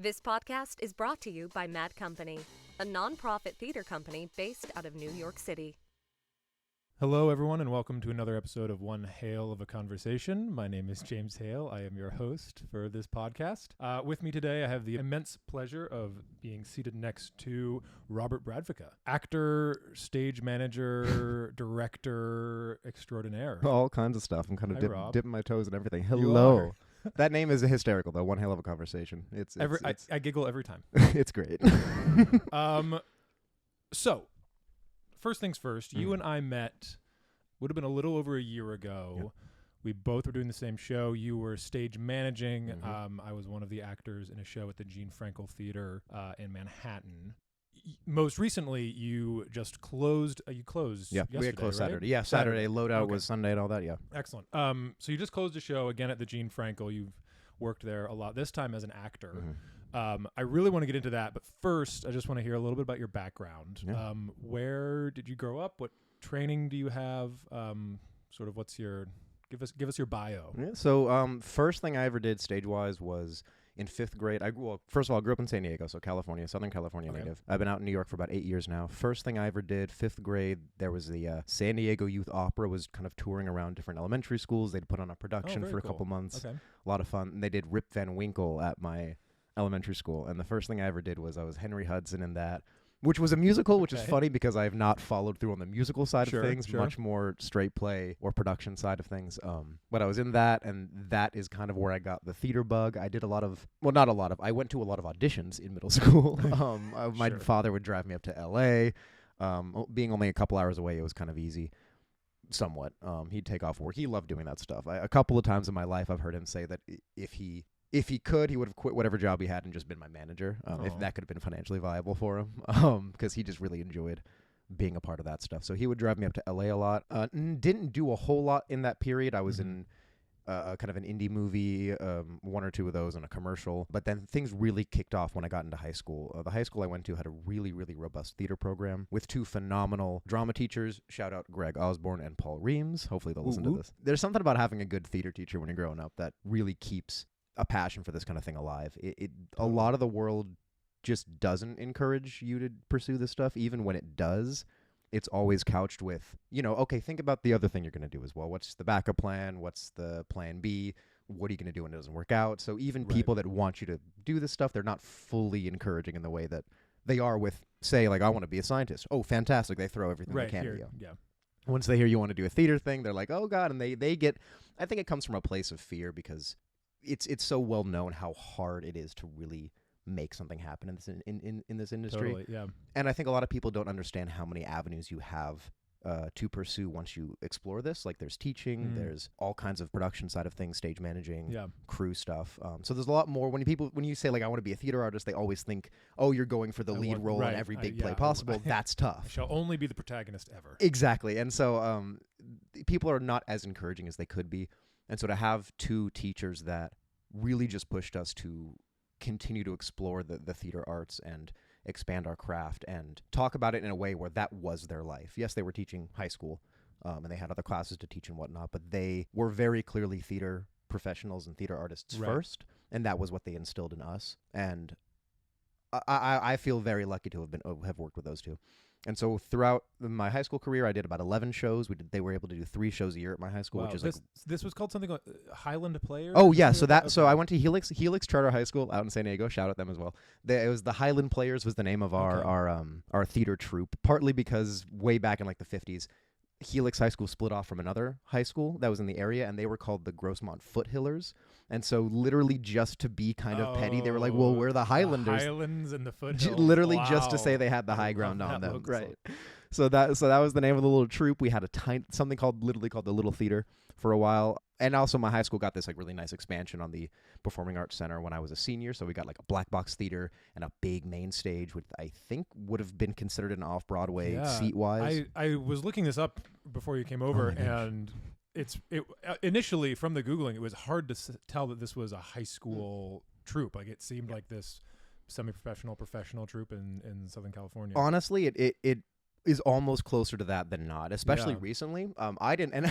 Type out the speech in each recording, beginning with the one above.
This podcast is brought to you by Mad Company, a non-profit theater company based out of New York City. Hello, everyone, and welcome to another episode of One Hale of a Conversation. My name is James Hale. I am your host for this podcast. With me today, I have the immense pleasure of being seated next to Robert Bradvica, actor, stage manager, director extraordinaire. All kinds of stuff. I'm kind Hi, of Rob. dipping my toes in everything. You Hello. That name is hysterical, though. One Hale of a Conversation. I giggle every time. It's great. So, first things first, you and I met, would have been a little over a year ago. Yep. We both were doing the same show. You were stage managing. Mhm. I was one of the actors in a show at the Gene Frankel Theater in Manhattan. Most recently, you just closed. You closed. Yeah, yesterday, we had closed right? Saturday. Yeah, Saturday. Loadout Okay. was Sunday and all that, yeah. Excellent. So you just closed a show again at the Gene Frankel. You've worked there a lot, this time as an actor. Mhm. I really want to get into that, but first, I just want to hear a little bit about your background. Yeah. Where did you grow up? What training do you have? Sort of what's your give us your bio. Yeah, so first thing I ever did stage-wise was in 5th grade. First of all, I grew up in San Diego, so California, Southern California Okay. native. I've been out in New York for about 8 years now. First thing I ever did, 5th grade, there was the San Diego Youth Opera was kind of touring around different elementary schools. They'd put on a production very for a cool. couple months. Okay. A lot of fun. And they did Rip Van Winkle at my elementary school. And the first thing I ever did was I was Henry Hudson in that, which was a musical, which is Okay. funny because I have not followed through on the musical side Sure, of things, sure. much more straight play or production side of things. But I was in that, and that is kind of where I got the theater bug. I did I went to a lot of auditions in middle school. My Sure. father would drive me up to L.A. Being only a couple hours away, it was kind of easy. Somewhat. He'd take off work. He loved doing that stuff. A couple of times in my life, I've heard him say that if he could, he would have quit whatever job he had and just been my manager, if Oh. that could have been financially viable for him, because he just really enjoyed being a part of that stuff. So he would drive me up to L.A. a lot. Didn't do a whole lot in that period. I was in kind of an indie movie, one or two of those, and a commercial. But then things really kicked off when I got into high school. The high school I went to had a really, really robust theater program with 2 phenomenal drama teachers. Shout out Greg Osborne and Paul Reams. Hopefully they'll listen to this. There's something about having a good theater teacher when you're growing up that really keeps a passion for this kind of thing alive. A lot of the world just doesn't encourage you to pursue this stuff. Even when it does, it's always couched with, okay, think about the other thing you're going to do as well. What's the backup plan? What's the plan B? What are you going to do when it doesn't work out? So even Right. people that want you to do this stuff, they're not fully encouraging in the way that they are with, say, like, I want to be a scientist. Oh, fantastic. They throw everything Right they can here. at you. Yeah. Once they hear you want to do a theater thing, they're like, oh, God. And they get, I think it comes from a place of fear because it's so well known how hard it is to really make something happen in this industry. Totally. Yeah. And I think a lot of people don't understand how many avenues you have to pursue once you explore this. Like there's teaching, there's all kinds of production side of things, stage managing, Yeah. crew stuff. So there's a lot more. When you say like I want to be a theater artist, they always think, oh, you're going for the lead role in every big play possible. That's tough. Shall only be the protagonist ever. Exactly. And so people are not as encouraging as they could be. And so to have 2 teachers that really just pushed us to continue to explore the theater arts and expand our craft and talk about it in a way where that was their life. Yes, they were teaching high school, and they had other classes to teach and whatnot, but they were very clearly theater professionals and theater artists Right. first, and that was what they instilled in us. And I feel very lucky to have worked with those 2. And so throughout my high school career, I did about 11 shows. They were able to do 3 shows a year at my high school, Wow. which is This was called something like Highland Players? Oh yeah, so Okay. I went to Helix Charter High School out in San Diego. Shout out them as well. It was the Highland Players was the name of our theater troupe. Partly because way back in like the 50s, Helix High School split off from another high school that was in the area, and they were called the Grossmont Foothillers. And so literally just to be kind of petty, they were like, well, we're the Highlanders. The Highlands and the foothills. Literally just to Wow. say they had the I high love ground that on them. look. Right. So that was the name of the little troupe. We had something called the Little Theater for a while. And also my high school got this like really nice expansion on the Performing Arts Center when I was a senior. So we got like a black box theater and a big main stage, which I think would have been considered an off-Broadway seat-wise. I was looking this up before you came over, my gosh. and initially from the Googling, it was hard to tell that this was a high school troupe. Like it seemed like this semi-professional, professional troupe in Southern California. Honestly, it is almost closer to that than not, especially Yeah. recently. I didn't, and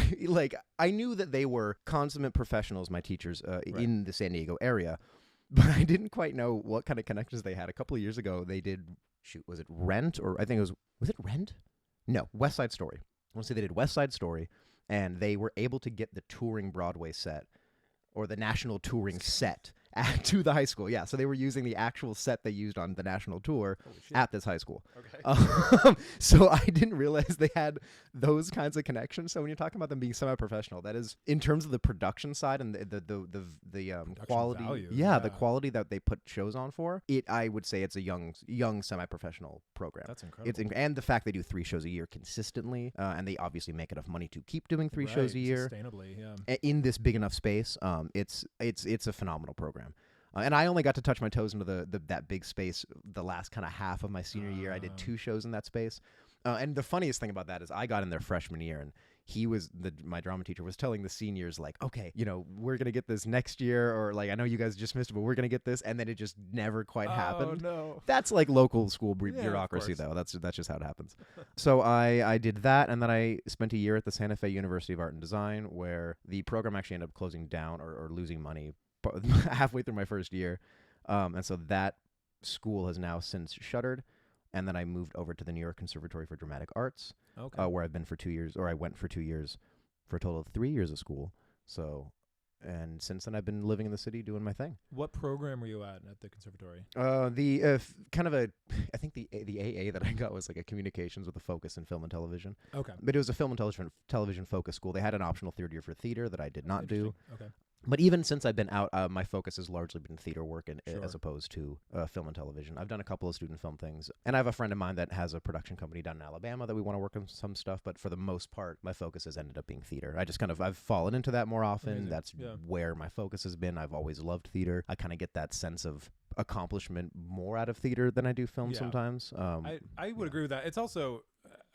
I knew that they were consummate professionals, my teachers, in the San Diego area. but I didn't quite know what kind of connections they had. A couple of years ago, they did, was it Rent? Or I think was it Rent? No, West Side Story. I want to say they did West Side Story, and they were able to get the touring Broadway set, or the national touring set, to the high school. Yeah, so they were using the actual set they used on the national tour at this high school. Okay. So I didn't realize they had those kinds of connections. So when you're talking about them being semi-professional, that is in terms of the production side and the quality. Value, the quality that they put shows on for it. I would say it's a young semi-professional program. That's incredible. And the fact they do 3 shows a year consistently, and they obviously make enough money to keep doing 3 shows a year sustainably. Yeah. In this big enough space. It's a phenomenal program. And I only got to touch my toes into that big space the last kind of half of my senior year. I did 2 shows in that space. And the funniest thing about that is I got in there freshman year, and my drama teacher was telling the seniors, like, okay, we're going to get this next year, or like, I know you guys just missed it, but we're going to get this. And then it just never quite happened. No. That's like local school bureaucracy, though. That's just how it happens. So I did that, and then I spent a year at the Santa Fe University of Art and Design, where the program actually ended up closing down or losing money halfway through my first year. And so that school has now since shuttered. And then I moved over to the New York Conservatory for Dramatic Arts, where I've been for 2 years, or I went for 2 years, for a total of 3 years of school. So, and since then I've been living in the city doing my thing. What program were you at the conservatory? I think the AA that I got was like a communications with a focus in film and television. Okay. But it was a film and television focus school. They had an optional third year for theater that I did not do. Okay. But even since I've been out, my focus has largely been theater work Sure. as opposed to film and television. I've done a couple of student film things, and I have a friend of mine that has a production company down in Alabama that we want to work on some stuff, but for the most part, my focus has ended up being theater. I've fallen into that more often. Amazing. That's where my focus has been. I've always loved theater. I kind of get that sense of accomplishment more out of theater than I do film sometimes. I would agree with that. It's also,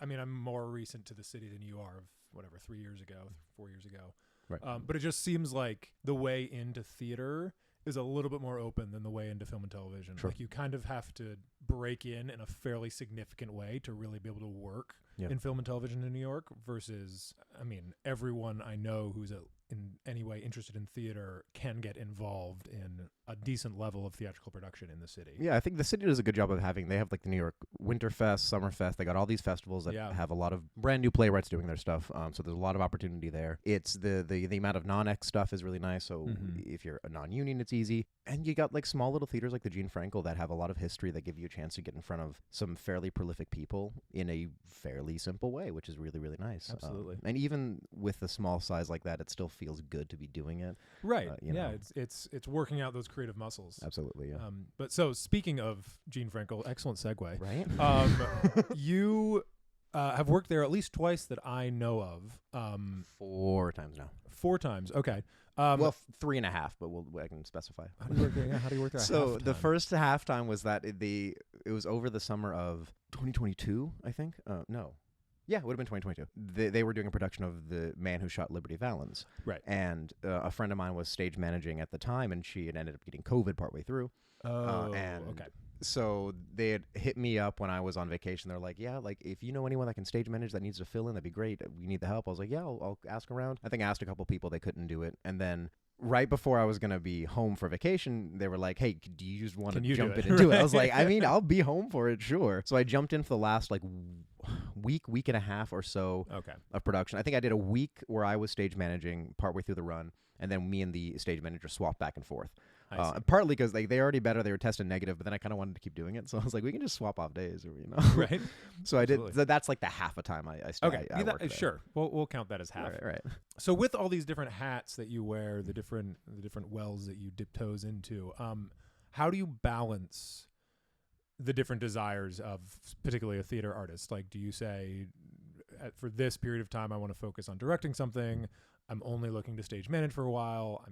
I'm more recent to the city than you are, of whatever, 3 years ago, 4 years ago. Right. But it just seems like the way into theater is a little bit more open than the way into film and television. Sure. Like you kind of have to break in a fairly significant way to really be able to work in film and television in New York versus, everyone I know who's in any way interested in theater can get involved in a decent level of theatrical production in the city. Yeah, I think the city does a good job of they have like the New York Winterfest, Summerfest. They got all these festivals that have a lot of brand new playwrights doing their stuff. So there's a lot of opportunity there. It's the amount of non-X stuff is really nice. So if you're a non-union, it's easy. And you got like small little theaters like the Gene Frankel that have a lot of history that give you a chance to get in front of some fairly prolific people in a fairly simple way, which is really, really nice. Absolutely. And even with a small size like that, it still feels good to be doing it. Right. It's working out those creative muscles. Absolutely. Yeah. But so speaking of Gene Frankel, excellent segue. Right. You have worked there at least twice that I know of. 4 times now. 4 times. Okay. 3.5, but I can specify. How do you work there? Yeah, how do you work there? So the first halftime was that it was over the summer of 2022, I think. No. Yeah, it would have been 2022. They were doing a production of The Man Who Shot Liberty Valance. Right. And a friend of mine was stage managing at the time, and she had ended up getting COVID partway through. Okay. So they had hit me up when I was on vacation. They're like, yeah, like if you know anyone that can stage manage that needs to fill in, that'd be great. We need the help. I was like, yeah, I'll ask around. I think I asked a couple people. They couldn't do it. And then right before I was going to be home for vacation, they were like, hey, do you just want to jump in and do it? I was like, I'll be home for it, sure. So I jumped in for the last week and a half or so of production. I think I did a week where I was stage managing partway through the run, and then me and the stage manager swapped back and forth. Partly because they already better, they were testing negative, but then I kind of wanted to keep doing it, so I was like, we can just swap off days, or right. So I did. So that's like the half a time I worked there. Sure, we'll count that as half. Right. So with all these different hats that you wear, the different wells that you dip toes into, how do you balance the different desires of particularly a theater artist? Like, do you say, for this period of time, I want to focus on directing something, I'm only looking to stage manage for a while,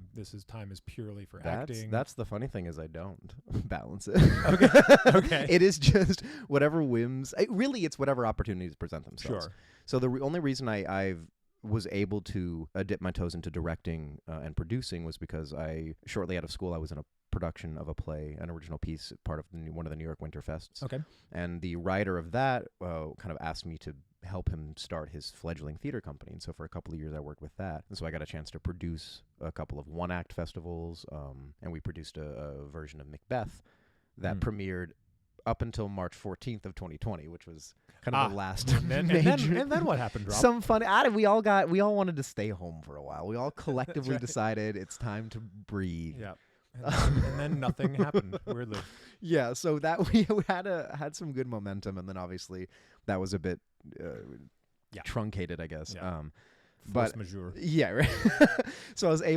time is purely for acting? That's the funny thing is I don't balance it. Okay. It is just whatever whims. It's whatever opportunities present themselves. Sure. So the only reason I was able to dip my toes into directing and producing was because shortly out of school, I was in a production of a play, an original piece, part of one of the New York Winterfests. Okay. And the writer of that kind of asked me to help him start his fledgling theater company. And so for a couple of years I worked with that. And so I got a chance to produce a couple of one-act festivals, and we produced a version of Macbeth that premiered up until March 14th of 2020, which was kind of the last major. And then what happened, Rob? Some fun. We all wanted to stay home for a while. We all collectively decided it's time to breathe. Yeah. And then nothing happened, weirdly. Yeah, so that we had some good momentum, and then obviously that was a bit truncated, I guess. Yeah. Force majeure. Yeah, right. So I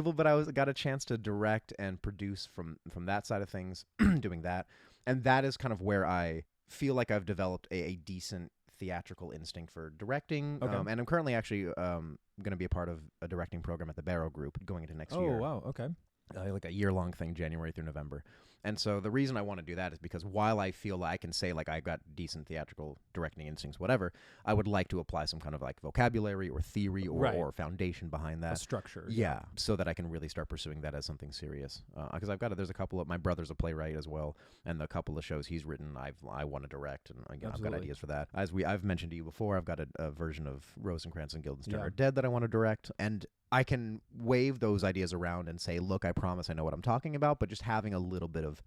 got a chance to direct and produce from that side of things, doing that, and that is kind of where I feel like I've developed a decent theatrical instinct for directing. Okay. And I'm currently actually going to be a part of a directing program at the Barrow Group going into next year. Oh wow, okay. Like a year-long thing, January through November. And so the reason I want to do that is because while I feel like I can say like I've got decent theatrical directing instincts, whatever, I would like to apply some kind of like vocabulary or theory or foundation behind that. A structure. Yeah, so that I can really start pursuing that as something serious. Because there's a couple of, my brother's a playwright as well, and the couple of shows he's written I want to direct, and again, I've got ideas for that. I've mentioned to you before, I've got a version of Rosencrantz and Guildenstern Are Dead that I want to direct, and I can wave those ideas around and say, look, I promise I know what I'm talking about, but just having a little bit of,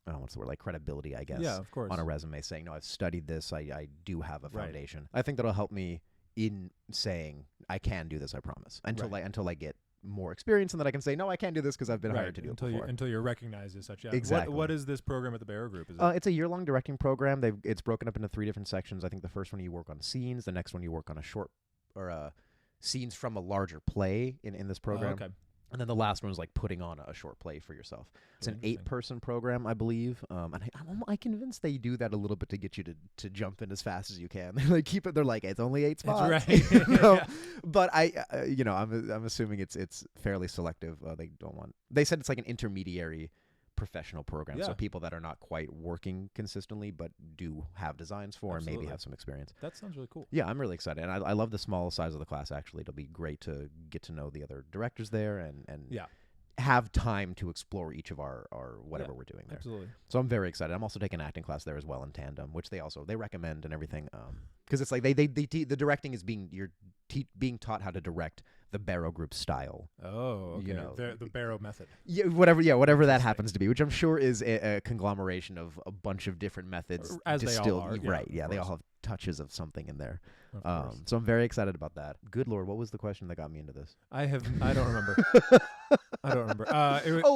what's the word, like credibility, I guess, yeah, of course, on a resume saying, no, I've studied this, I do have a foundation. I think that'll help me in saying, I can do this, I promise, until I get more experience, and then I can say, no, I can't do this because I've been hired to do it before. Until you're recognized as such. Yeah. Exactly. What is this program at the Barrow Group? Is it? It's a year-long directing program. It's broken up into 3 different sections. I think the first one you work on scenes, the next one you work on a short or scenes from a larger play in this program. Okay. And then the last one is like putting on a short play for yourself. It's an 8-person program, I believe. And I'm convinced they do that a little bit to get you to jump in as fast as you can. They like keep it. They're like, it's only 8 spots. That's right. Yeah. But I'm assuming it's fairly selective. They said it's like an intermediary professional program, so people that are not quite working consistently but do have designs for and maybe have some experience. That sounds really cool. Yeah, I'm really excited, and I love the small size of the class. Actually, it'll be great to get to know the other directors there and have time to explore each of our whatever we're doing there. Absolutely. So I'm very excited. I'm also taking an acting class there as well in tandem, which they recommend and everything, because it's like the directing is being taught how to direct the Barrow Group style. Oh, okay. The Barrow method. Yeah, whatever that happens to be, which I'm sure is a conglomeration of a bunch of different methods as distilled. They all are. Right, yeah, they all have touches of something in there. So I'm very excited about that. Good Lord, what was the question that got me into this? I don't remember. I don't remember.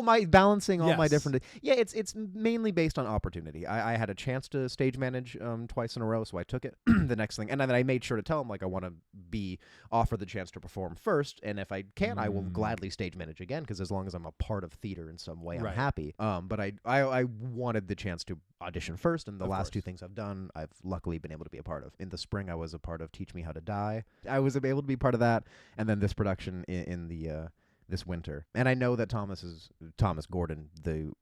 My balancing all my Yes. different. Yeah, it's mainly based on opportunity. I had a chance to stage manage twice in a row, so I took it. The next thing, and then I made sure to tell him like I want to be offered the chance to perform first, and if I can, I will gladly stage manage again, because as long as I'm a part of theater in some way, I'm happy. But I wanted the chance to audition first, and the last 2 things I've done, I've luckily been able to be a part of. In the spring, I was a part of Teach Me How to Die. I was able to be part of that, and then this production in the this winter. And I know that Thomas Gordon, the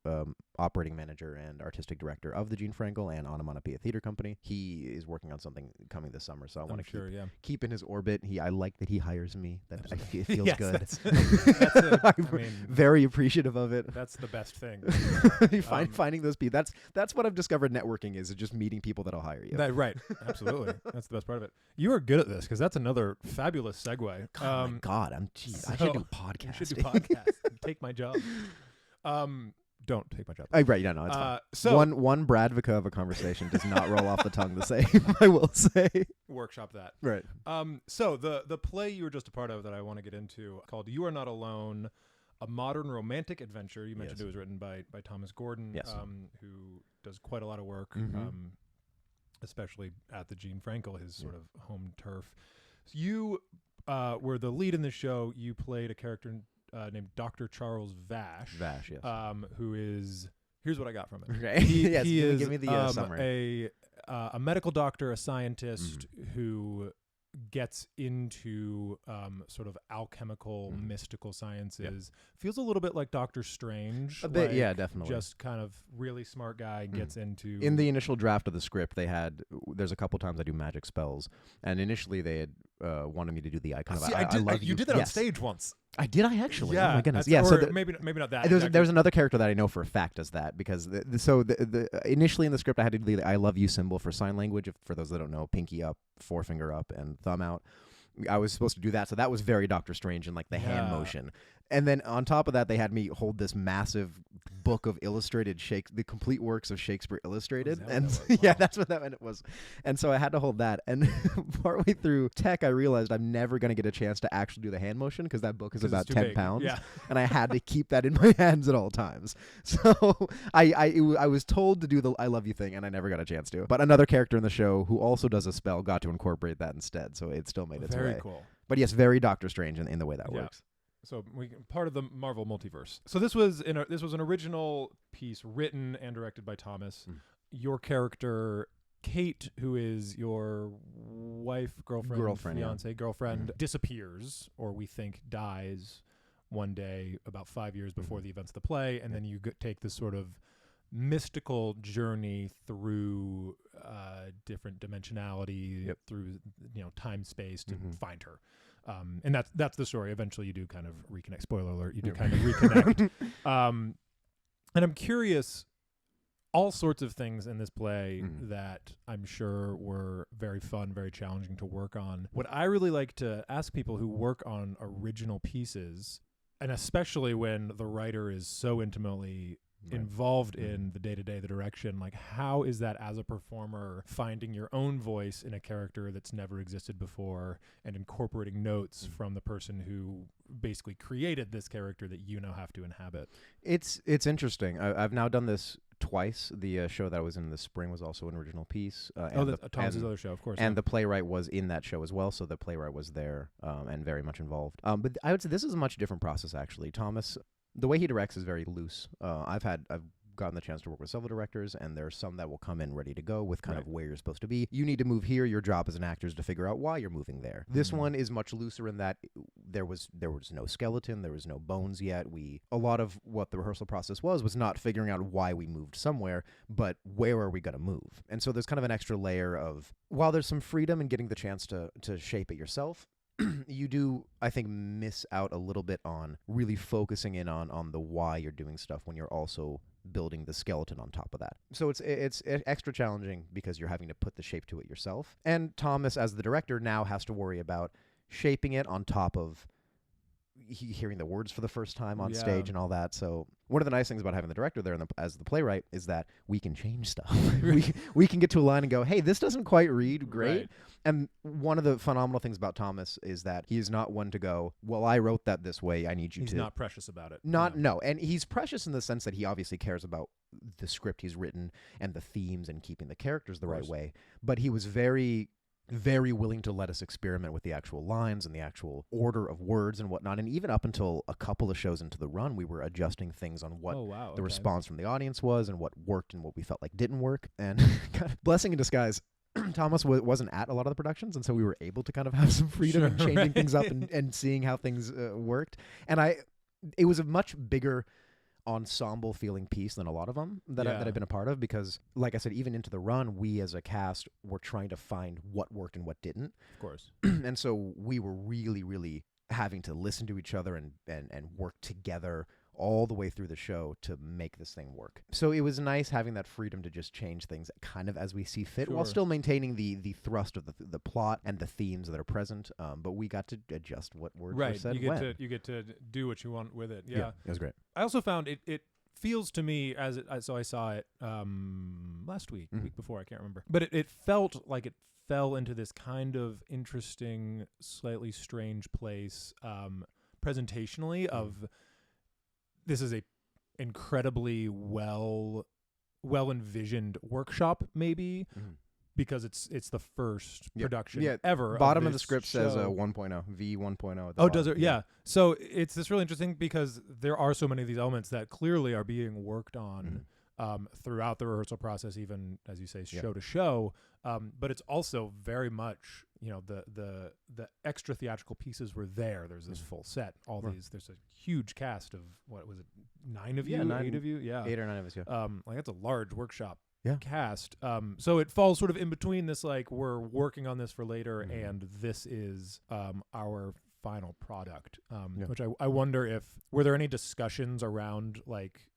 operating manager and artistic director of the Gene Frankel and Onomatopoeia Theater Company, he is working on something coming this summer. So I want to keep in his orbit. I like that he hires me. It feels good. I'm very appreciative of it. That's the best thing. Finding those people. That's what I've discovered podcasting is just meeting people that'll hire you. Right. Absolutely. That's the best part of it. You are good at this, because that's another fabulous segue. Oh my God, I should do podcasting. You should do podcasts. Take my job. Don't take my job. Right, no, it's fine. So one Bradvica of a conversation does not roll off the tongue the same, I will say. Workshop that. Right. So the play you were just a part of that I want to get into, called You Are Not Alone, a modern romantic adventure. You mentioned it was written by Thomas Gordon, who does quite a lot of work, especially at the Gene Frankel, his sort of home turf. So you were the lead in the show. You played a character named Dr. Charles Vash. Vash, yes. Who is, here's what I got from it. Okay. Yes, give me the summary. A medical doctor, a scientist who gets into sort of alchemical, mystical sciences. Feels a little bit like Doctor Strange. A bit, yeah, definitely. Just kind of really smart guy gets into... In the initial draft of the script, there's a couple times I do magic spells, and initially they had wanted me to do the icon of I love you. You did that on stage once. Did I actually? Yeah, Oh my goodness. that's- Yeah. So or maybe not that. there's another character that I know for a fact does that, because initially in the script I had to do the I love you symbol for sign language. For those that don't know, pinky up, forefinger up, and thumb out. I was supposed to do that, so that was very Doctor Strange and like the hand motion. And then on top of that, they had me hold this massive book of illustrated the complete works of Shakespeare illustrated. And yeah, that's what that meant it was. And so I had to hold that. And partway through tech, I realized I'm never going to get a chance to actually do the hand motion because that book is about 10 pounds. Yeah. And I had to keep that in my hands at all times. So I was told to do the I love you thing, and I never got a chance to. But another character in the show who also does a spell got to incorporate that instead. So it still made its way. Very cool. But yes, very Doctor Strange in the way that works. So part of the Marvel multiverse. So this was an original piece written and directed by Thomas. Your character Kate, who is your wife, girlfriend, fiance, girlfriend, disappears, or we think dies one day about 5 years before the events of the play, and then you take this sort of mystical journey through different dimensionality, through time, space to find her. And that's the story. Eventually, you do kind of reconnect. Spoiler alert: you do kind of reconnect. And I'm curious, all sorts of things in this play that I'm sure were very fun, very challenging to work on. What I really like to ask people who work on original pieces, and especially when the writer is so intimately involved in the day-to-day, the direction, like how is that as a performer finding your own voice in a character that's never existed before and incorporating notes from the person who basically created this character that you now have to inhabit? It's interesting. I've now done this twice. The show that I was in the spring was also an original piece. Thomas's other show, of course. And the playwright was in that show as well, so the playwright was there and very much involved. But I would say this is a much different process, actually. Thomas, the way he directs is very loose. I've gotten the chance to work with several directors, and there are some that will come in ready to go with kind of where you're supposed to be. You need to move here. Your job as an actor is to figure out why you're moving there. This one is much looser in that there was no skeleton, there was no bones yet. A lot of what the rehearsal process was not figuring out why we moved somewhere, but where are we going to move? And so there's kind of an extra layer of, while there's some freedom in getting the chance to shape it yourself, you do, I think, miss out a little bit on really focusing in on the why you're doing stuff when you're also building the skeleton on top of that. So it's extra challenging because you're having to put the shape to it yourself. And Thomas, as the director, now has to worry about shaping it on top of hearing the words for the first time on stage and all that. So one of the nice things about having the director there as the playwright is that we can change stuff. we can get to a line and go, hey, this doesn't quite read great. Right. And one of the phenomenal things about Thomas is that he is not one to go, well, I wrote that this way, I need you to. He's not precious about it. No. And he's precious in the sense that he obviously cares about the script he's written and the themes and keeping the characters the right way. But he was very, very willing to let us experiment with the actual lines and the actual order of words and whatnot. And even up until a couple of shows into the run, we were adjusting things on what the response from the audience was and what worked and what we felt like didn't work. And kind of blessing in disguise, Thomas wasn't at a lot of the productions, and so we were able to kind of have some freedom in changing things up and seeing how things worked. And it was a much bigger ensemble feeling piece than a lot of them that I've been a part of, because like I said, even into the run, we as a cast were trying to find what worked and what didn't. Of course. And so we were really, really having to listen to each other and work together all the way through the show to make this thing work. So it was nice having that freedom to just change things kind of as we see fit, while still maintaining the thrust of the plot and the themes that are present. But we got to adjust what words were said when. You get to do what you want with it. Yeah, it was great. I also found it feels to me so I saw it last week, week before, I can't remember. But it felt like it fell into this kind of interesting, slightly strange place presentationally of... This is a incredibly well envisioned workdoc, maybe, because it's the first production ever. Bottom of the script says 1.0, V 1.0. Oh, does it? Yeah. So it's this really interesting because there are so many of these elements that clearly are being worked on throughout the rehearsal process, even as you say, show to show. But it's also very much, the extra theatrical pieces were there. There's this full set, there's a huge cast of, what was it, 9 of you? 8 of you? Yeah. 8 or 9 of us, yeah. Like that's a large workshop cast. So it falls sort of in between this, like, we're working on this for later, and this is our final product, Yeah. which I wonder if, were there any discussions around, like,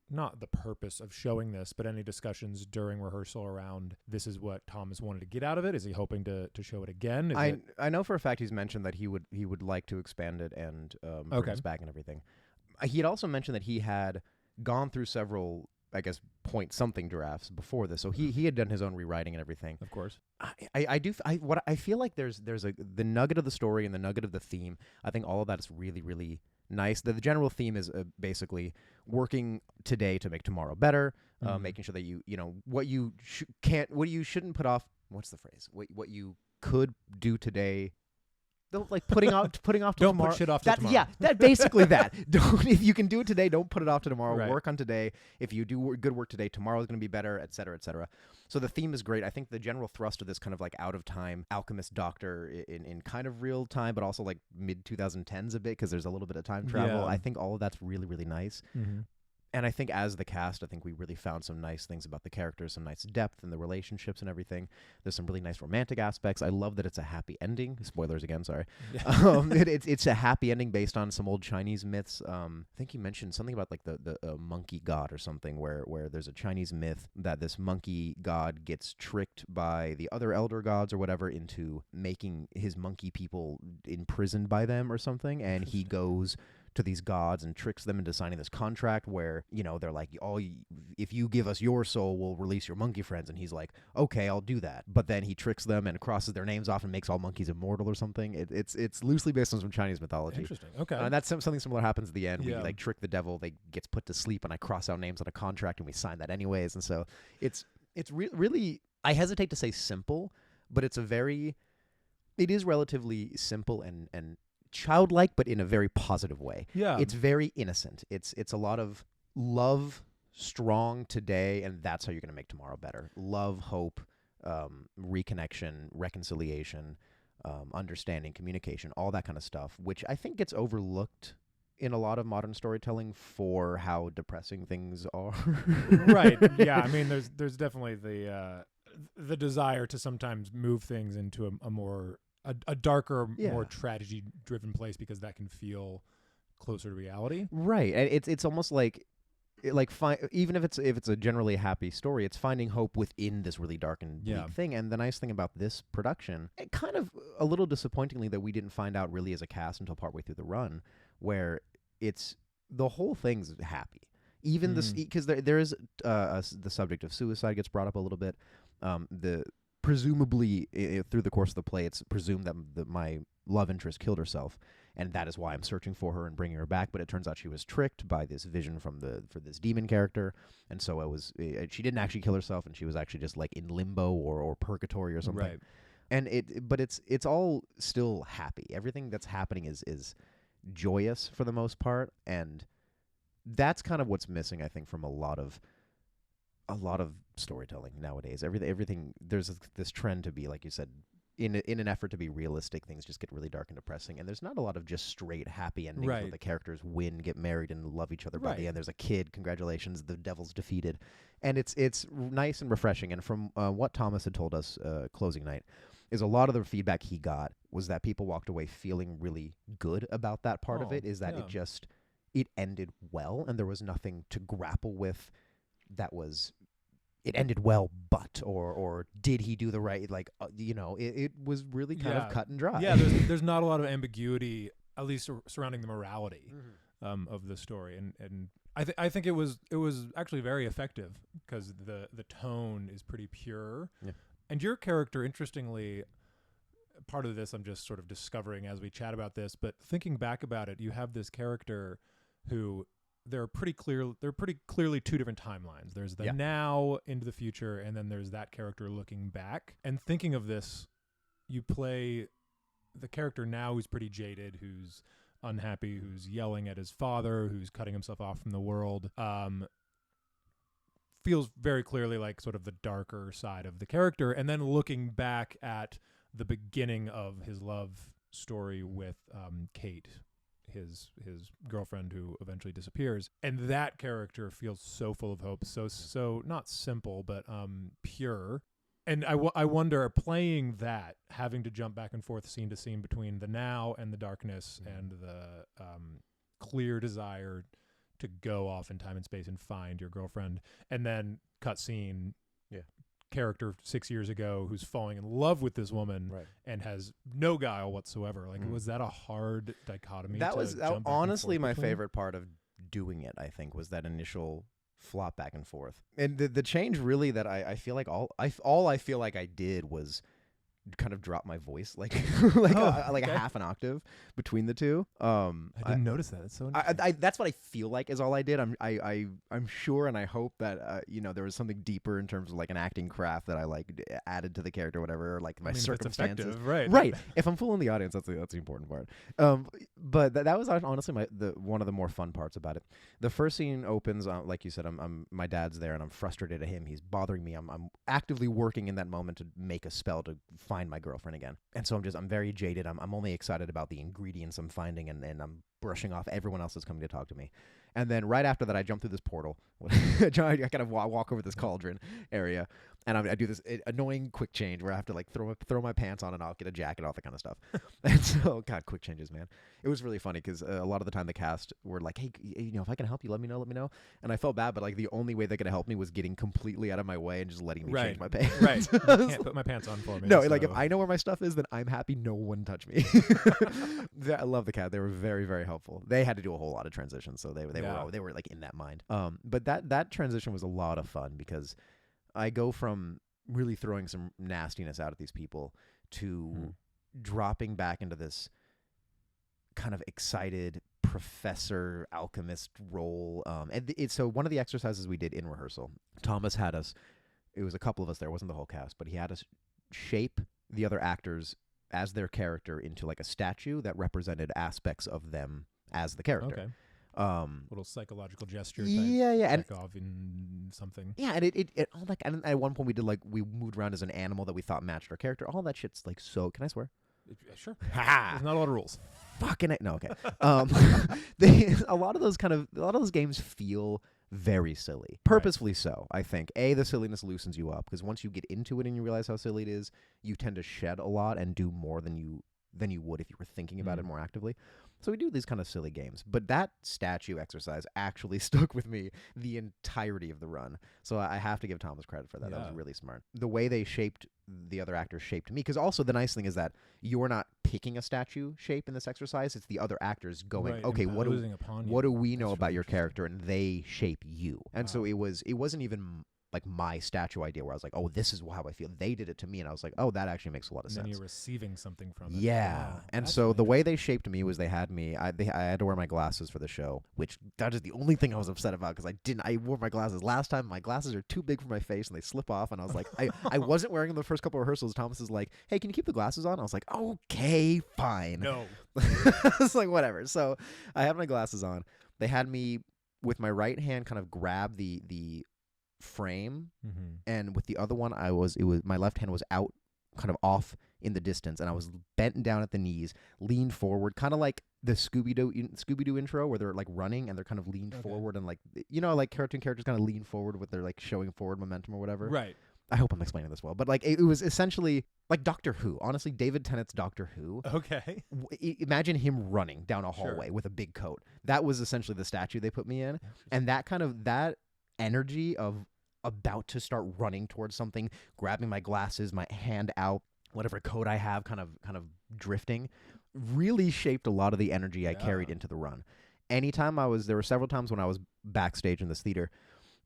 not the purpose of showing this, but any discussions during rehearsal around this is what Thomas wanted to get out of it? Is he hoping to show it again? I know for a fact he's mentioned that he would like to expand it and bring us back and everything. He had also mentioned that he had gone through several, I guess, point something drafts before this, so he had done his own rewriting and everything. Of course. I feel like there's the nugget of the story and the nugget of the theme. I think all of that is really, really nice. The general theme is basically working today to make tomorrow better, making sure that you know what you what you shouldn't put off. What's the phrase? What you could do today. Don't like putting off to Don't tomorrow. put shit off to tomorrow. Yeah, that basically that. Don't, if you can do it today, don't put it off to tomorrow. Right. Work on today. If you do good work today, tomorrow is going to be better, et cetera, et cetera. So the theme is great. I think the general thrust of this kind of like out of time alchemist doctor in kind of real time, but also like mid 2010s a bit because there's a little bit of time travel. Yeah. I think all of that's really, really nice. Mm-hmm. And I think as the cast, I think we really found some nice things about the characters, some nice depth in the relationships and everything. There's some really nice romantic aspects. I love that it's a happy ending. Spoilers again, sorry. It's a happy ending based on some old Chinese myths. I think you mentioned something about like the monkey god or something where there's a Chinese myth that this monkey god gets tricked by the other elder gods or whatever into making his monkey people imprisoned by them or something. And he goes to these gods and tricks them into signing this contract where, you know, they're like, if you give us your soul, we'll release your monkey friends. And he's like, okay, I'll do that. But then he tricks them and crosses their names off and makes all monkeys immortal or something. It's loosely based on some Chinese mythology. Interesting. Okay. And that's something similar happens at the end. Yeah. We like trick the devil, they gets put to sleep, and I cross out names on a contract and we sign that anyways. And so it's really, I hesitate to say simple, but it is relatively simple and childlike, but in a very positive way. Yeah. It's very innocent. It's a lot of love, strong today, and that's how you're going to make tomorrow better. Love, hope, reconnection, reconciliation, understanding, communication, all that kind of stuff, which I think gets overlooked in a lot of modern storytelling for how depressing things are. Right. Yeah. I mean, there's definitely the desire to sometimes move things into a more a darker, more tragedy-driven place because that can feel closer to reality. Right. And it's almost like even if it's a generally happy story, it's finding hope within this really dark and bleak thing. And the nice thing about this production, it kind of a little disappointingly that we didn't find out really as a cast until partway through the run, where it's the whole thing's happy. Even this, because there is the subject of suicide gets brought up a little bit. Presumably through the course of the play, it's presumed that my love interest killed herself, and that is why I'm searching for her and bringing her back. But it turns out she was tricked by this vision for this demon character, and so she didn't actually kill herself, and she was actually just like in limbo or purgatory or something. Right. And it's all still happy. Everything that's happening is joyous for the most part, and that's kind of what's missing, I think, from a lot of storytelling nowadays. Everything there's this trend to be, like you said, in an effort to be realistic, things just get really dark and depressing, and there's not a lot of just straight happy endings where the characters win, get married, and love each other by the end. There's a kid, congratulations, the devil's defeated, and it's nice and refreshing. And from what Thomas had told us closing night, is a lot of the feedback he got was that people walked away feeling really good about that part of it, is that it ended well, and there was nothing to grapple with that was it ended well, but or did he do the right, like it was really kind of cut and dry. Yeah, there's not a lot of ambiguity, at least surrounding the morality of the story, and I think it was actually very effective because the tone is pretty pure. Yeah. And your character, interestingly, part of this I'm just sort of discovering as we chat about this, but thinking back about it, you have this character who they're pretty clearly two different timelines. There's the now into the future, and then there's that character looking back. And thinking of this, you play the character now who's pretty jaded, who's unhappy, who's yelling at his father, who's cutting himself off from the world. Feels very clearly like sort of the darker side of the character. And then looking back at the beginning of his love story with Kate, his girlfriend who eventually disappears, and that character feels so full of hope, so not simple but pure. And I wonder, playing that, having to jump back and forth scene to scene between the now and the darkness and the clear desire to go off in time and space and find your girlfriend, and then cut scene, character 6 years ago who's falling in love with this woman and has no guile whatsoever. Like, was that a hard dichotomy? That to was jump back honestly and forth my between? favorite part of doing it, I think, was that initial flop back and forth. And the change really that I feel like all I feel like I did was kind of drop my voice like a half an octave between the two. I didn't notice that. It's so interesting. I that's what I feel like is all I did. I'm sure, and I hope that there was something deeper in terms of like an acting craft that I like added to the character, or whatever, or like my circumstances. That's effective, right. If I'm fooling the audience, that's the important part. But that was honestly one of the more fun parts about it. The first scene opens like you said. My dad's there, and I'm frustrated at him. He's bothering me. I'm actively working in that moment to make a spell to find my girlfriend again. And so I'm very jaded. I'm only excited about the ingredients I'm finding, and I'm brushing off everyone else that's coming to talk to me. And then right after that, I jump through this portal. I kind of walk over this cauldron area, and I do this annoying quick change where I have to like throw my pants on and off, get a jacket, all that kind of stuff. And so, God, quick changes, man. It was really funny because a lot of the time the cast were like, "Hey, if I can help you, let me know." And I felt bad, but like the only way they could help me was getting completely out of my way and just letting me change my pants. Right. You can't put my pants on for me. No, so. like if I know where my stuff is, then I'm happy no one touch me. I love the cat. They were very, very helpful. They had to do a whole lot of transitions, so they were like in that mind. But that transition was a lot of fun because I go from really throwing some nastiness out at these people to dropping back into this kind of excited professor alchemist role. So one of the exercises we did in rehearsal, Thomas had us, it was a couple of us there, it wasn't the whole cast, but he had us shape the other actors as their character into like a statue that represented aspects of them as the character. Okay. Little psychological gesture type. Yeah, and in something. Yeah, and it all like, and at one point we moved around as an animal that we thought matched our character. All that shit's like, so can I swear? Sure. There's not a lot of rules. Fucking it. No, okay. A lot of those games feel very silly, purposefully so. I think the silliness loosens you up because once you get into it and you realize how silly it is, you tend to shed a lot and do more than you would if you were thinking about it more actively. So we do these kind of silly games, but that statue exercise actually stuck with me the entirety of the run. So I have to give Thomas credit for that. Yeah. That was really smart. The way they shaped the other actors shaped me, because also the nice thing is that you're not picking a statue shape in this exercise. It's the other actors going, okay, what do we know about your character, and they shape you. And so it wasn't even like my statue idea where I was like, oh, this is how I feel. They did it to me, and I was like, oh, that actually makes a lot of sense. And then you're receiving something from it. Yeah. Wow, and so the way they shaped me was they had me, I had to wear my glasses for the show, which that is the only thing I was upset about because I wore my glasses last time. My glasses are too big for my face and they slip off, and I was like, I wasn't wearing them the first couple of rehearsals. Thomas is like, hey, can you keep the glasses on? I was like, okay, fine. No. It's like, whatever. So I had my glasses on. They had me with my right hand kind of grab the frame, and with the other one my left hand was out, kind of off in the distance, and I was bent down at the knees, leaned forward, kind of like the Scooby-Doo intro where they're like running and they're kind of leaned forward, and like, like cartoon characters kind of lean forward with their like showing forward momentum or whatever. Right. I hope I'm explaining this well, but like it was essentially like Doctor Who. Honestly, David Tennant's Doctor Who. Okay. Imagine him running down a hallway with a big coat. That was essentially the statue they put me in, and that energy of about to start running towards something, grabbing my glasses, my hand out, whatever coat I have, kind of drifting, really shaped a lot of the energy I carried into the run. Anytime there were several times when I was backstage in this theater,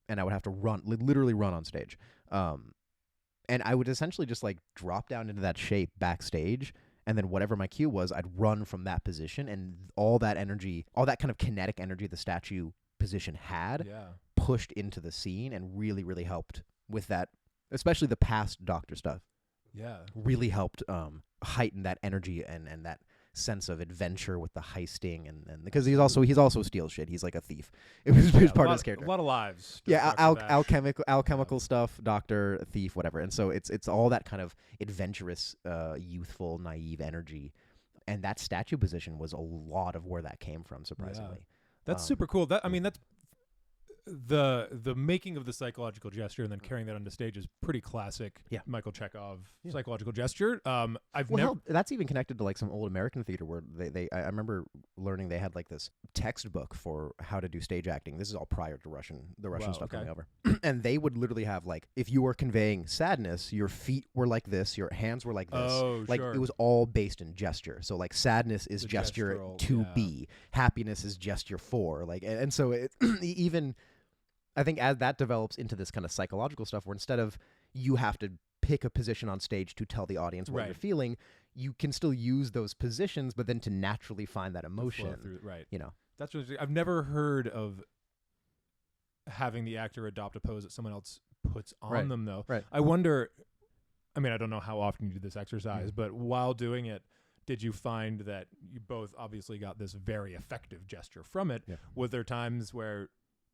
and I would have to literally run on stage. And I would essentially just like drop down into that shape backstage, and then whatever my cue was, I'd run from that position, and all that energy, all that kind of kinetic energy the statue position had, pushed into the scene and really, really helped with that, especially the past Doctor stuff. Yeah. Really helped heighten that energy and that sense of adventure with the heisting, and because he's also steals shit. He's like a thief. It was part of his character. A lot of lives. Yeah, alchemical stuff, doctor, thief, whatever. And so it's all that kind of adventurous, youthful, naive energy, and that statue position was a lot of where that came from. Surprisingly, that's super cool. the making of the psychological gesture and then carrying that on the stage is pretty classic. Yeah. Michael Chekhov psychological gesture. I've Well, never. hell, that's even connected to like some old American theater where I remember learning they had like this textbook for how to do stage acting. This is all prior to the Russian stuff coming over. And they would literally have like, if you were conveying sadness, your feet were like this, your hands were like this. Oh, like sure. it was all based in gesture. So like sadness is The gesture gestural, to yeah. be, happiness is gesture for. Like, and so it even, I think as that develops into this kind of psychological stuff where instead of you have to pick a position on stage to tell the audience what Right. you're feeling, you can still use those positions, but then to naturally find that Flow emotion, through, right. you know. That's what I've never heard of having the actor adopt a pose that someone else puts on Right. them, though. Right. I wonder, I mean, I don't know how often you do this exercise, Mhm. but while doing it, did you find that you both obviously got this very effective gesture from it? Yeah. Was there times where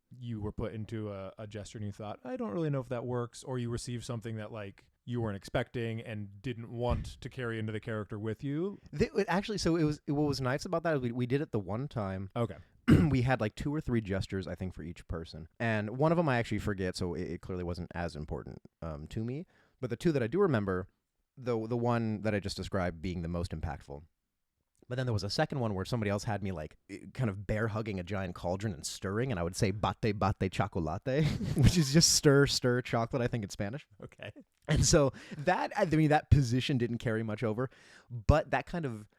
you were put into a gesture and you thought, I don't really know if that works, or you received something that like you weren't expecting and didn't want to carry into the character with you? Actually, so what was nice about that is we did it the one time. Okay. We had like 2 or 3 gestures, I think, for each person. And one of them I actually forget, so it clearly wasn't as important to me. But the 2 that I do remember, the one that I just described being the most impactful. But then there was a second one where somebody else had me like kind of bear hugging a giant cauldron and stirring, and I would say bate bate chocolate, which is just stir chocolate, I think, in Spanish. Okay. And so that, I mean, that position didn't carry much over, but that kind of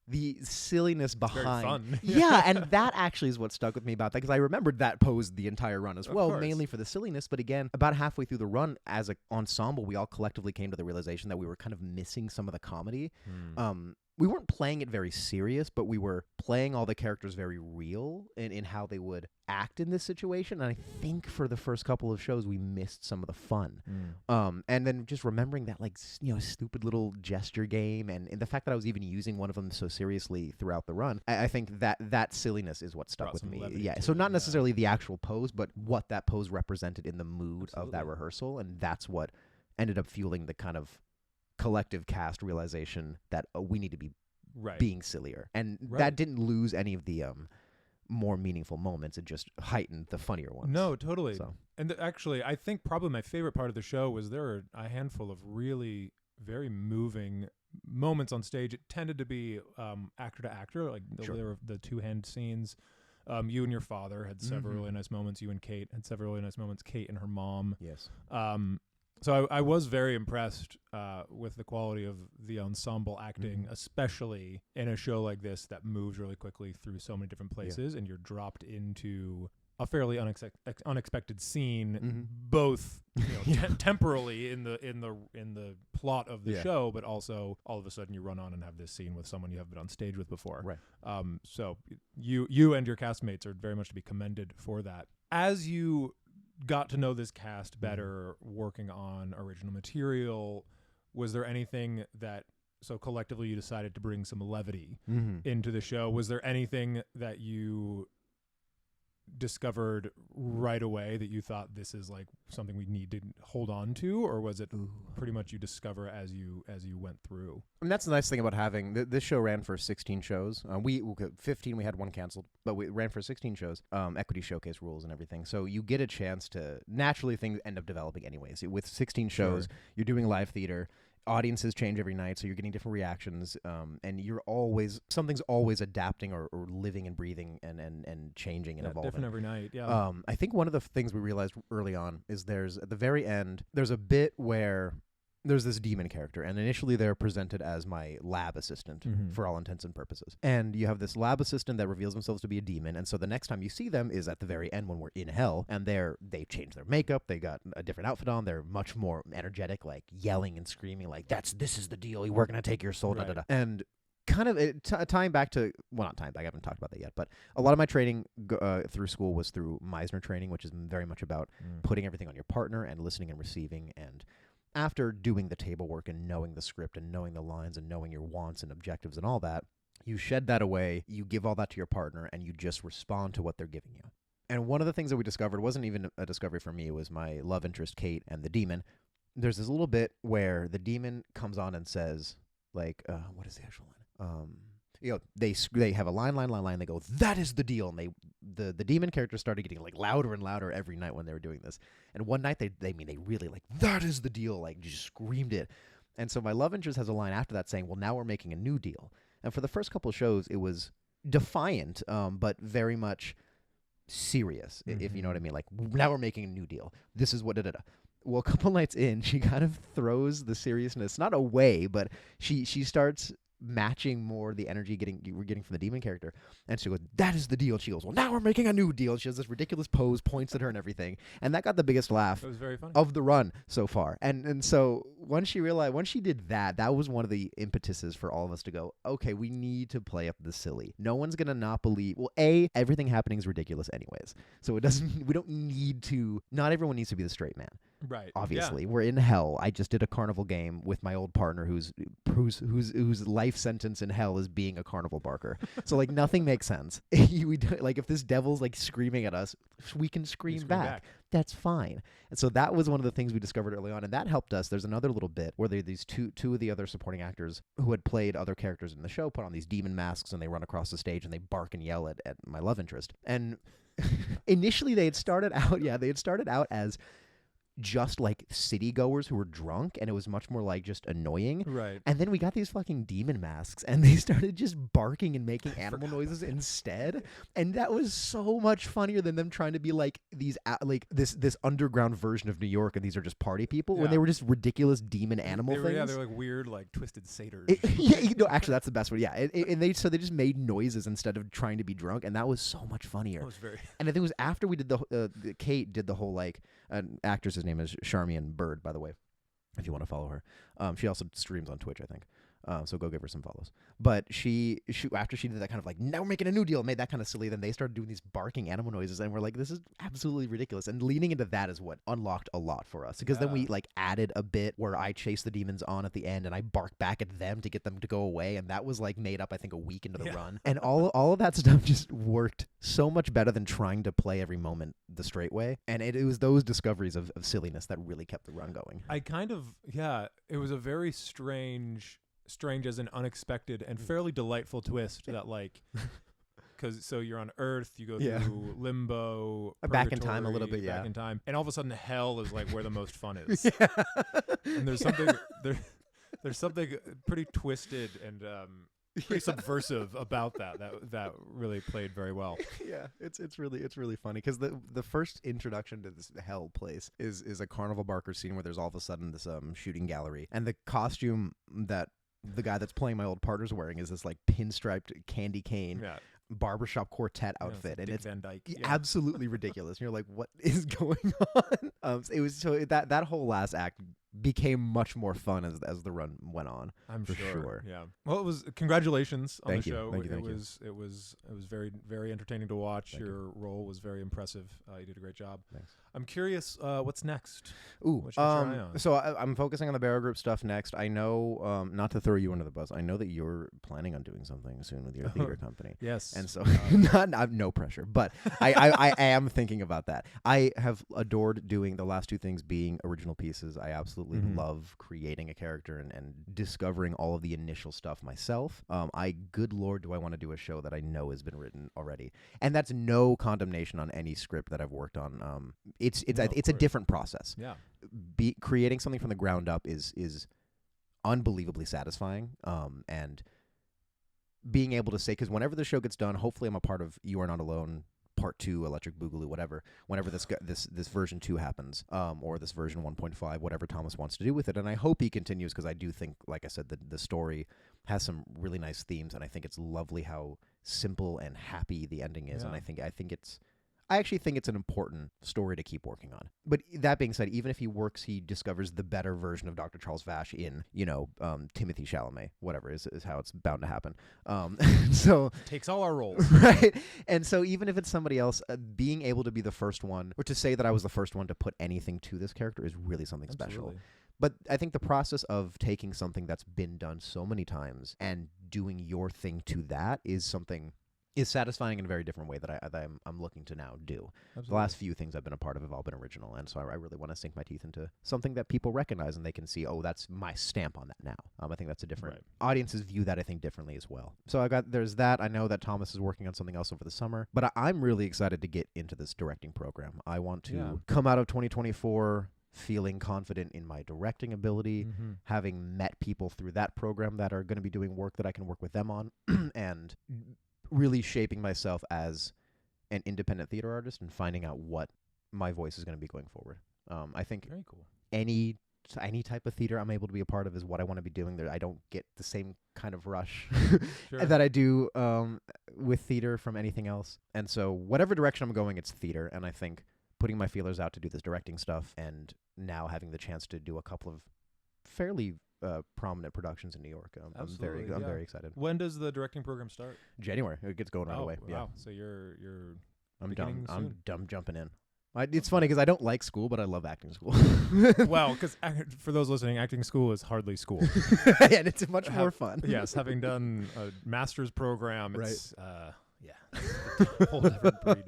the silliness behind. Very fun. Yeah, and that actually is what stuck with me about that, because I remembered that pose the entire run as Of well, course. mainly for the silliness. But again, about halfway through the run, as an ensemble, we all collectively came to the realization that we were kind of missing some of the comedy. We weren't playing it very serious, but we were playing all the characters very real in how they would act in this situation. And I think for the first couple of shows, we missed some of the fun. And then just remembering that, like, stupid little gesture game and the fact that I was even using one of them so seriously throughout the run, I think that silliness is what stuck Brought with some me. levity Yeah. to So it, not yeah. necessarily the actual pose, but what that pose represented in the mood of that Absolutely. rehearsal. And that's what ended up fueling the kind of collective cast realization that we need to be Right. being sillier. And Right. that didn't lose any of the more meaningful moments. It just heightened the funnier ones. No, totally. So And actually, I think probably my favorite part of the show was there were a handful of really very moving moments on stage. It tended to be actor to actor, like Sure. there were the two-hand scenes. You and your father had several really nice moments. You and Kate had several really nice moments. Kate and her mom. yes. So I was very impressed with the quality of the ensemble acting, especially in a show like this that moves really quickly through so many different places, and you're dropped into a fairly unexpected scene, both temporally in the plot of the show, but also all of a sudden you run on and have this scene with someone you haven't been on stage with before. Right. So you and your castmates are very much to be commended for that. As you got to know this cast better, working on original material, was there anything that, so collectively you decided to bring some levity into the show? Was there anything that you discovered right away that you thought this is like something we need to hold on to, or was it pretty much you discover as you went through? And that's the nice thing about having this show ran for 16 shows. 15 we had one canceled, but we ran for 16 shows. Equity showcase rules and everything, so you get a chance to naturally things end up developing anyways. With 16 shows, you're doing live theater. Audiences change every night, so you're getting different reactions, and something's always adapting or living and breathing and changing and evolving. Different every night. Yeah. I think one of the things we realized early on is at the very end, there's a bit where there's this demon character, and initially they're presented as my lab assistant for all intents and purposes. And you have this lab assistant that reveals themselves to be a demon, and so the next time you see them is at the very end when we're in hell, and they change their makeup, they got a different outfit on, they're much more energetic, like yelling and screaming, like this is the deal, we're gonna take your soul, Right. da, da, da. And kind of tying back to, well, not tying back, I haven't talked about that yet, but a lot of my training through school was through Meisner training, which is very much about putting everything on your partner and listening and receiving. And after doing the table work and knowing the script and knowing the lines and knowing your wants and objectives and all that, you shed that away, you give all that to your partner, and you just respond to what they're giving you. And one of the things that we discovered wasn't even a discovery for me, it was my love interest, Kate, and the demon. There's this little bit where the demon comes on and says, like, what is the actual line? they have a line. They go, "That is the deal," and the demon characters started getting like louder and louder every night when they were doing this. And one night they really like, "That is the deal," like just screamed it. And so my love interest has a line after that saying, "Well, now we're making a new deal." And for the first couple of shows, it was defiant, but very much serious, if you know what I mean. Like, now we're making a new deal. This is what da-da-da. Well, a couple nights in, she kind of throws the seriousness, not away, but she starts matching more the energy we're getting from the demon character. And she goes, "That is the deal." She goes, "Well, now we're making a new deal." She has this ridiculous pose, points at her and everything. And that got the biggest laugh It was very funny. of the run so far. And so once she did that, that was one of the impetuses for all of us to go, okay, we need to play up the silly. No one's going to not believe, well, everything happening is ridiculous anyways. So we don't need to, not everyone needs to be the straight man. Right. Obviously, we're in hell. I just did a carnival game with my old partner whose life sentence in hell is being a carnival barker. So like nothing makes sense. Like if this devil's like screaming at us, we can scream back. That's fine. And so that was one of the things we discovered early on, and that helped us. There's another little bit where these two of the other supporting actors who had played other characters in the show put on these demon masks, and they run across the stage and they bark and yell at my love interest. And initially they had started out as just like city goers who were drunk, and it was much more like just annoying. Right. And then we got these fucking demon masks, and they started just barking and making animal noises instead. And that was so much funnier than them trying to be like these this underground version of New York, and these are just party people when they were just ridiculous demon animal things. Yeah, they're like weird, like twisted satyrs. Actually, that's the best one. Yeah, and they just made noises instead of trying to be drunk, and that was so much funnier. That was very. And I think it was after we did Kate did the whole like actress's name is Charmian Bird, by the way, if you want to follow her. She also streams on Twitch, I think. So go give her some follows. But she after she did that kind of like, now we're making a new deal, made that kind of silly, then they started doing these barking animal noises, and we're like, this is absolutely ridiculous. And leaning into that is what unlocked a lot for us, because then we like added a bit where I chase the demons on at the end and I bark back at them to get them to go away, and that was like made up I think a week into the run. And all of that stuff just worked so much better than trying to play every moment the straight way. And it was those discoveries of silliness that really kept the run going. It was a very strange as an unexpected and fairly delightful twist that like, because so you're on Earth, you go through limbo, back in time a little bit, back in time, and all of a sudden hell is like where the most fun is. And there's something pretty twisted and pretty subversive about that really played very well. Yeah, it's really funny, because the first introduction to this hell place is a carnival barker scene where there's all of a sudden this shooting gallery, and the costume that the guy that's playing my old partner's wearing is this like pinstriped candy cane barbershop quartet outfit, and it's Van Dyke. Absolutely ridiculous. And you're like, what is going on? It was so that whole last act became much more fun as the run went on. I'm for sure. Yeah. Well, it was congratulations on Thank the you. show. Thank you. It was very, very entertaining to watch. Thank Your role was very impressive. You did a great job. Thanks. I'm curious, what's next? Ooh, what should you try on? So I'm focusing on the Barrow Group stuff next. I know, not to throw you under the bus, I know that you're planning on doing something soon with your theater company. Yes. And so, no pressure, but I am thinking about that. I have adored doing the last two things being original pieces. I absolutely love creating a character and discovering all of the initial stuff myself. Good Lord, do I want to do a show that I know has been written already? And that's no condemnation on any script that I've worked on. It's a different process. Yeah. Creating something from the ground up is unbelievably satisfying. And being able to say, because whenever the show gets done, hopefully I'm a part of You Are Not Alone Part 2, Electric Boogaloo, whatever, whenever this version 2 happens, or this version 1.5, whatever Thomas wants to do with it. And I hope he continues, because I do think, like I said, the story has some really nice themes, and I think it's lovely how simple and happy the ending is. And I actually think it's an important story to keep working on. But that being said, even if he discovers the better version of Dr. Charles Vash in, Timothy Chalamet, whatever is how it's bound to happen. So takes all our roles. Right. And so even if it's somebody else, being able to be the first one, or to say that I was the first one to put anything to this character, is really something special. But I think the process of taking something that's been done so many times and doing your thing to that is something is satisfying in a very different way that I'm looking to now do. Absolutely. The last few things I've been a part of have all been original, and so I really want to sink my teeth into something that people recognize and they can see, oh, that's my stamp on that now. I think that's a different audiences view that, I think, differently as well. So there's that. I know that Thomas is working on something else over the summer, but I'm really excited to get into this directing program. I want to come out of 2024 feeling confident in my directing ability, having met people through that program that are going to be doing work that I can work with them on, and really shaping myself as an independent theater artist and finding out what my voice is going to be going forward. I think very cool. Any type of theater I'm able to be a part of is what I want to be doing. There, I don't get the same kind of rush that I do with theater from anything else. And so whatever direction I'm going, it's theater. And I think putting my feelers out to do this directing stuff and now having the chance to do a couple of fairly prominent productions in New York. I'm very excited. When does the directing program start? January. It gets going right away. Wow. Yeah. So you're I'm beginning done. soon. I'm jumping in. It's funny because I don't like school, but I love acting school. Well, because for those listening, acting school is hardly school. And it's much more fun. Yes, having done a master's program, it's Right. a whole different breed.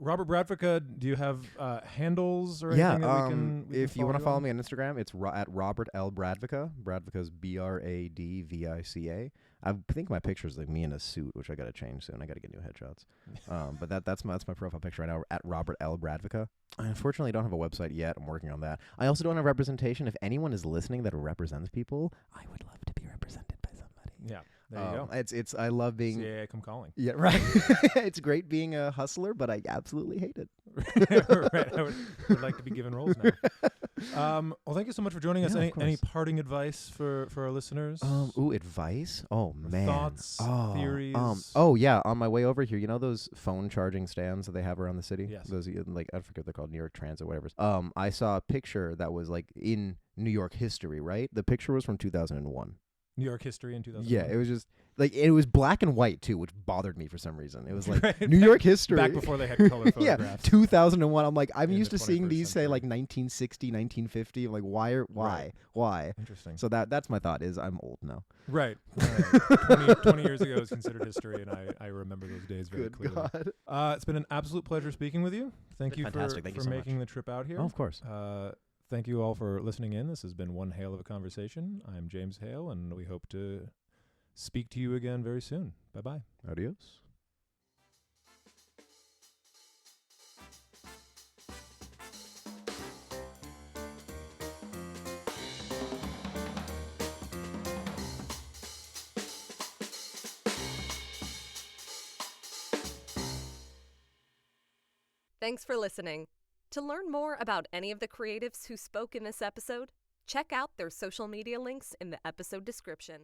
Robert Bradvica, do you have handles or anything that we can if you want to follow on? me on Instagram, it's at Robert L. Bradvica. Bradvica's Bradvica. I think my picture is like me in a suit, which I got to change soon. I got to get new headshots. But that's my profile picture right now, at Robert L. Bradvica. I unfortunately don't have a website yet. I'm working on that. I also don't have representation. If anyone is listening that represents people, I would love to be represented by somebody. Yeah. There you go. It's I love being CAA come calling. Yeah, right. It's great being a hustler, but I absolutely hate it. Right. I would like to be given roles now. Well, thank you so much for joining us. Any parting advice for our listeners? Advice? Oh man. Thoughts, theories. Yeah. On my way over here, you know those phone charging stands that they have around the city? Yes. Those like I forget what they're called, New York Transit, whatever. I saw a picture that was like in New York history, right? The picture was from 2001. New York history in 2001. Yeah, it was just like it was black and white too, which bothered me for some reason. It was like Right. New York history Back before they had color yeah, photographs. 2001. I'm like, I'm In used the to seeing 21st these say century. like 1960, 1950. I'm like, why? Interesting. So that's my thought is I'm old now. Right. 20 years ago is considered history, and I remember those days very Good clearly. God. It's been an absolute pleasure speaking with you. Thank you fantastic. Thank you for so making much. the trip out here. Oh, of course. Thank you all for listening in. This has been one Hale of a Conversation. I'm James Hale, and we hope to speak to you again very soon. Bye-bye. Adios. Thanks for listening. To learn more about any of the creatives who spoke in this episode, check out their social media links in the episode description.